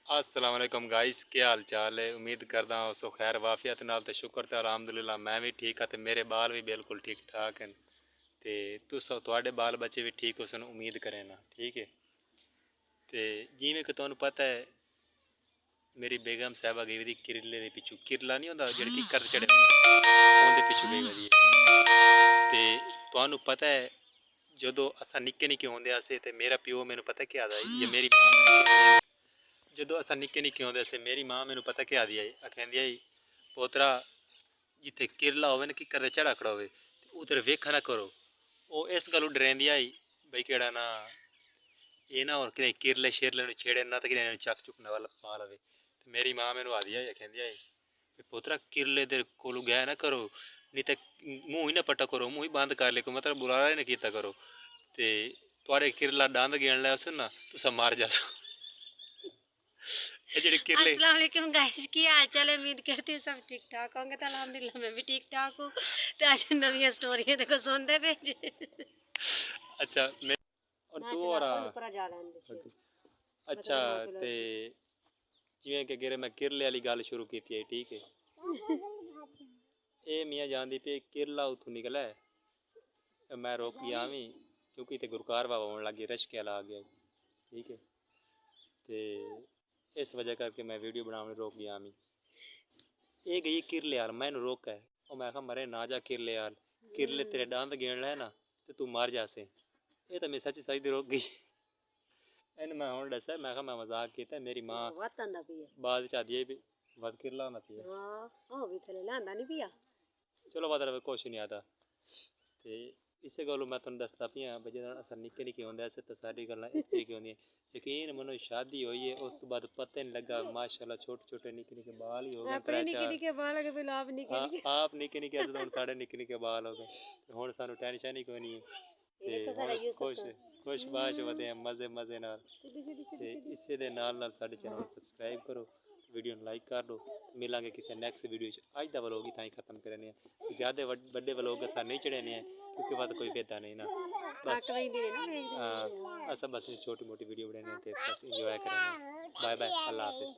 अस्सलाम वालेकुम गाइस, क्या हाल चाल है। उम्मीद करदा हां सो खैर वाफियत नाल ते शुक्र ते अलहमदुलिल्लाह मैं भी ठीक हाँ ते मेरे बाल भी बिल्कुल ठीक ठाक हैं ते तुस तुहाडे बाल बच्चे भी ठीक होसन उम्मीद करें ना। ठीक है ते जिवें कि तुहानू पता है मेरी बेगम साहबा गई दी किरले दे पिछू, किरला नहीं होंदा जेह्ड़ा किक्कर ते चढ़े उंदे पिछू गई दी है। ते तुहानू पता है जदों असां निक्के निक्के होंदे असे ते मेरा प्यो मैनू पता क्या आखदा जे मेरी मां जदों असां निक्के निक्के होंदे से मेरी मां मैनू पता क्या आखदी आई आखेंदी आई पोतरा जिथे किरला होवे ना किक्कर ते चढ़ा खड़ा होवे उधर वेखा ना करो। वो इस गल्लों डरैंदी आई बई केड़ा ना ये ना और कि किरले शिरले नू छेड़े ना तो कि चक चुक ना वाला पा लवे। मेरी मां मैनू आखदी आई आखेंदी आई पुत्रा किरले दे कोलू गया ना करो नहीं तो मुंह ही ना पट्टा करो, मुंह ही बंद कर ले मतलब बुलारा ही ना किया करो ते थोड़े किरला डंद गिन लिया ना तुसा मार जासो। अस्सलाम वालेकुम गाइस, की हाल चाल है। उम्मीद करती हूँ सब ठीक ठाक होंगे। तो अल्हम्दुलिल्लाह मैं भी ठीक ठाक हूँ। तो आज नवी स्टोरी देखो सुनते पे अच्छा मैं और तू और अच्छा ते जिवें कि गिरे मैं किरले वाली गल शुरू की है। ठीक है ये मियाँ जानदी पे किरला उतों निकला है मैं रोक गया भी क्योंकि इतने गुरकार बाबा होने लगे रश के आ गया। ठीक है ते इस वजह करके मैं वीडियो बनाने रोक गया मी ये गई किरले यार मैंने रोका है और मैं मरे ना जा किरले यार किरले तेरे डांद गिन ले ना तो तू मर जासे। ये तो मैं सच सही दी रोक गई इन मैं हूँ दसा मैं मजाक किया मेरी माँ बाद चाहती है भी वध किरला होना पिया चलो वध रवे कुछ नहीं आता ते इसे गल्लों मैं तुहानू दसदा पिया जो अस निक्के निक्के होंदे अस तो सारी गल्लां इस तरीके होंदियां यकीन मनो शादी हुई है उस तो बाद पता नहीं लगा माशाल्लाह छोटे छोटे निक्के निक्के बाल ही हो गए त्रै चार आप निक्के निक्के अस हुण साढ़े निक्के निक्के बाल हो गए हुण सानू टेंशन ही कोई नहीं ते खुश खुश बाश वधे मजे मजे नाल ते इसे दे नाल नाल साडे चैनल नूं सबसक्राइब करो वीडियो लाइक कर दो। मिलांगे किसी नैक्सट वीडियो अज का व्लॉग ही ताई खत्म करने ज़्यादा बड़े व्लॉग अस नहीं चढ़ाने क्योंकि बाद कोई फायदा नहीं ना बस हाँ अस बस छोटी मोटी वीडियो बनाने बस इंजॉय करें। बाय बाय अल्लाह हाफिज़।